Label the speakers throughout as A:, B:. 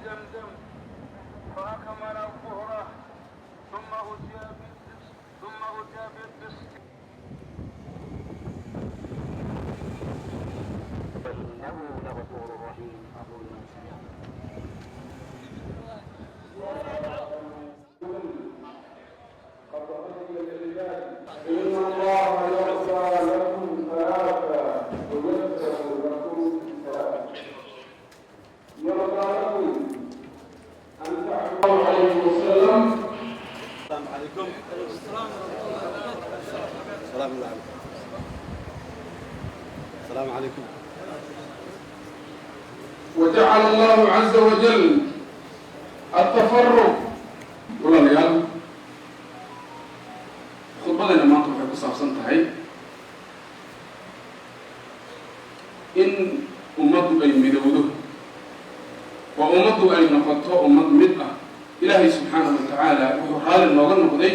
A: زمزم فأكمل الظهر ثم أتى بالقسط فإنه لغفور رحيم. إن الله يرضى لكم ثلاثة ويغفر لكم ثلاثة. يرضى لكم أن تعبدوا الله عليه وسلم.
B: السلام عليكم. السلام عليكم.
A: وجعل الله عز وجل التفرق ولا ريال خطبتنا ما تروح بصافصن تهي إن أمته أي مدوده وأمته أي نفطه أمة مدة إلهي سبحانه وتعالى وحال النظر نقضي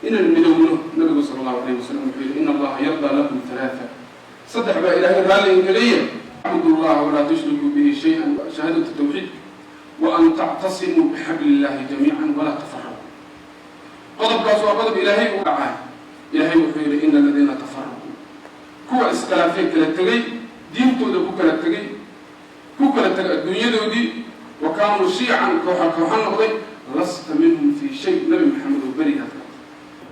A: إن المدوده النبي صلى الله عليه وسلم يقول إن الله يرضى لكم ثلاثة صدق بقى إلهي رالي إنجليا اعبدوا الله ولا تشركوا به شيئا شهادة التوحيد وأن تعتصموا بحبل الله جميعا ولا تفرقوا. قضب كاسوا قضب إلهي وقعاه إلهي وحير إن الذين تفرقوا كوا إسكالافين كلا تغي دين تودبو كلا تغي كوا كلا تغي الدنيا دودي وكانوا شيعا كوحا نقضي لست منهم في شيء. نبي محمد وبري هذا.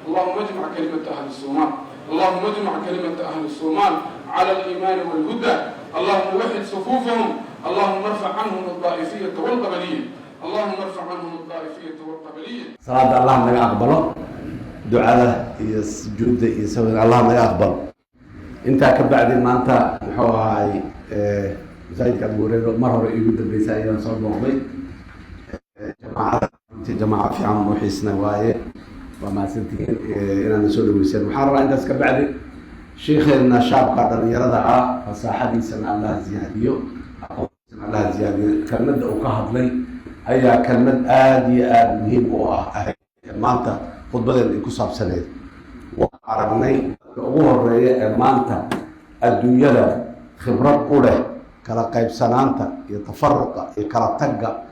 A: اللهم اجمع كلمة أهل الصومال اللهم اجمع كلمة أهل الصومال على الإيمان والهدى. اللهم وحد صفوفهم. اللهم ارفع عنهم الطائفية والقبلية. اللهم ارفع عنهم الطائفية والقبلية.
C: صلاة الله ما يقبله دعاء يسجد يسوي الله ما يقبل. أنت كبعد ما أنت محوها زايد كبورير مرة يقول بالرسالة صار موضوع جماعة في عام وحسنا وايه وما سنتين إلى نسول ويسير محاربة أنت كبعد شيخنا شاب قدر يرضى فصاحبي سمع الله زياديو سمع الله زياديو كلمة أوقات لي هي كلمة آدي مهم ما أنت خطبة الإنكساب سنة وعربني أقول رأي ما أنت الدنيا خبرات قوله كلا قيب سنانتا يتفرق يكلا تقى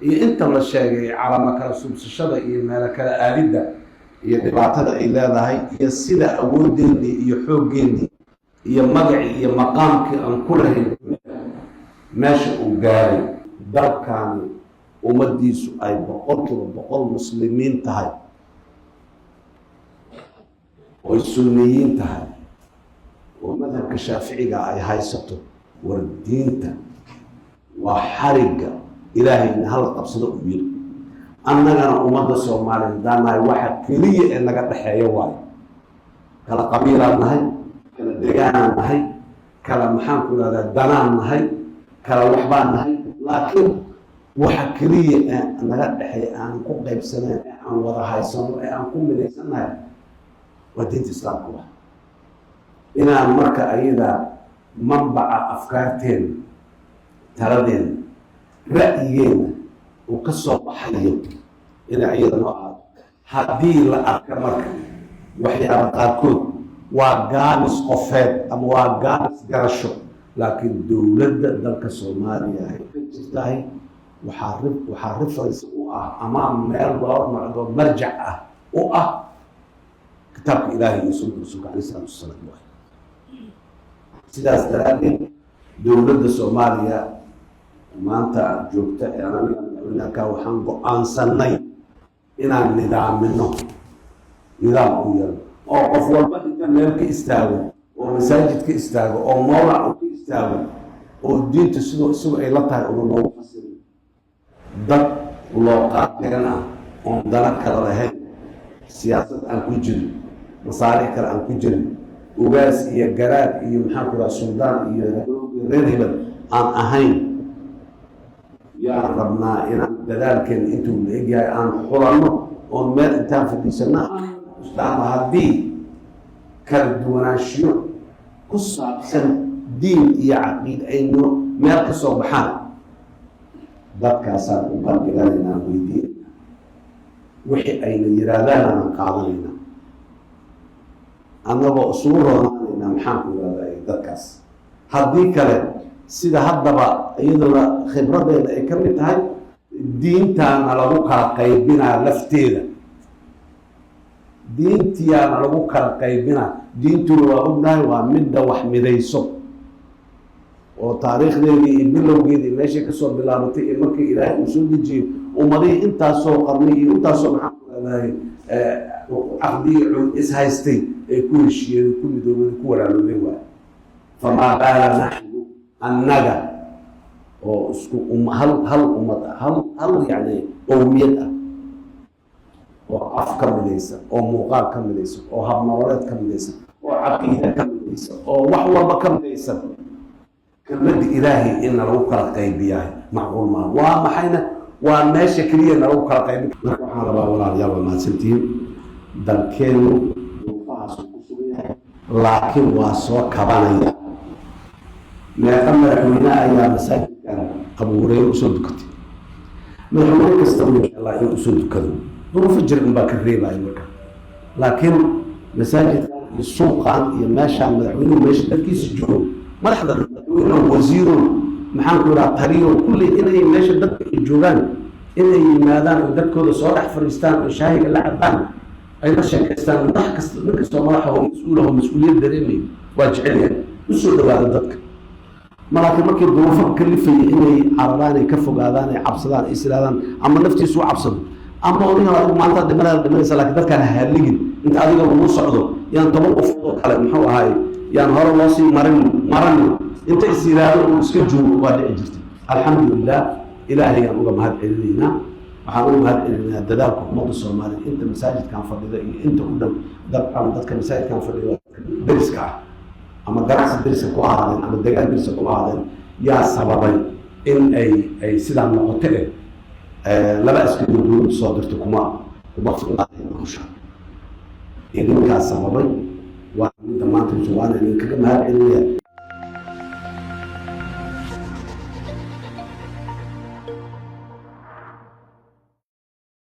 C: أنت ولا شيء على ما كلا سبس الشدة ما كلا آلدة يدبعتها إلى هاي يسيدا أودني يحوجني يمجعي يمقامك أن كله ماشي وجاري دركاني ومديس أي بقول مسلمين تهاي والسنيين تهاي ومذهب الشافعي أي هاي سطو وردينتا وحرقة إلهي إن هلا قبصده كبير أننا أمد الصومالي دانا واحد كلية إنك تحيا واي كلا قبيلة نهي كلا دجانا نهي كلا محام كلا دنان نهي كلا وحبان نهي لكن واحد كلية إنك تحيا أن كم قيب سنة أن وضع هاي سنة أن كم من سنة ودين تسلم الله إن المركة أيضا منبع أفكارتين تردين رأيين وقصة بحية إلى أيضا نوعات هذه الأكبر وحي أرقاكود وقامس قفات أم وقامس قرشو لكن دولة دلك الصومالية هي وحارف رئيسه أمام ميردور معدور مرجعه كتاب إلهي يسوع رسولك عليه الصلاة والسلام sidaas daraaddeed dowladda Soomaaliya maanta joogta anaga waxaan go'aansanay inaan nidaamino nidaam u yeelo oo qof walba inta meel ka istaago oo masaajid ka istaago oo mawlac ka istaago oo diinta sidoo ay la tahay oo loo fasiro dad loo qaatagana oo dana kala lahayn siyaasad aan ku jirin masaariic kale aan ku jirin ugaas iyo garaad iyo maxaa ku raashin suldaan iyo reer hebel aan ahayn yaa rabnaa inaan dadaalkeen intuu la egyahay aan xulanno oon meel intaan fadhiisana islaama haddii kala duwanaanshiyo ku saabsan diin iyo caqiid aynu meel ka soo baxaan dadkaasaan u bandhigan inaan weydiin wixii ayna yiraahdaan aan qaadanayna annagoo isugu roonaanayna maxaan ku yidhahdaa dadkaas haddii kale sida haddaba iyaduna khibradeeda ay ka mid tahay diintaana lagu kala qaybinaa lafteeda diintiyaana lagu kala qaybinaa diintuna waa ognahay waa midda wax midayso oo taariikhdeedii iyo bilowgeedii meeshay kasoo bilaabatay iyo markii ilaahay uu soo dejiyey ummadihii intaasoo qarni iyo intaasoo maxaan ku leedahay caqdigii ishaystay ay ku heshiiyeen ku midoobeen ku walaaloobeen waay famaa baala naxnu annaga oo isku hal ummad ah hal yacni qowmiyad ah oo af ka midaysan oo muuqaal ka midaysan oo habnololeed ka midaysan oo caqiida ka midaysan oo wax walba ka midaysan kelmadda ilaahay in lagu kala qaybiyahay macquul maaha waa maxayna waa meesha keliya lagu kala qaybin marka waxaan rabaa walaalayaal waa mahadsantihiin dalkeenu duufahaas ku sugan yahay laakiin waa soo kabanaya meeqa madaxweyne ayaa masaajidkan qabuureyn usoo dukatay madaxweyne kasta allah in usoo dukado duruufo jir unbaa ka reebaya marka laakiin masaajidkan iyo suuqan iyo meeshaan madaxweynuhu meesha dadkiisa joogo madaxda wasiiro maxaan ku yidhaha taliyo kulli inay meesha dadka ay joogaan inay yimaadaan oo dadkooda soo dhex fadhiistaan oo shaahiga la cabaan ay la sheekaystaan madax kasta nin kastoo madaxa oo mas-uulaho mas-uuliyad dareemayo waa jecelyahay usoo dhawaada dadka malaakiin markii duruufo kalifaya inay cararaan ay ka fogaadaan ay cabsadaan ay isiraadaan ama naftiisu u cabsado ama oniga adigu maanta dhimanaysa laakiin dadkaan haaligin inta adiga lagu socdo yaan 10 qofood oo kale muxuu ahaay yaan hore loo sii maran inta is yiraahdo uu iska joogo waa dhici jirtay alxamdulilah ilaahay aan uga mahad celinaynaa waxaan uga mahad celinaynaa dadaalka ummadda soomaaliyeed inta masaajidkan fadhida iyo inta u dhow dadka masaajidkan fadhida deriska ah ama ganacsi deriska ku ahaadeen ama degaan deriska ku ahaadeen yaa sababay in ay sidaa noqoto laba askari dowladda soo dirto kuma filaadeen hawsha idinkaas sababay waa midda maanta waana idinkaga mahad celinaya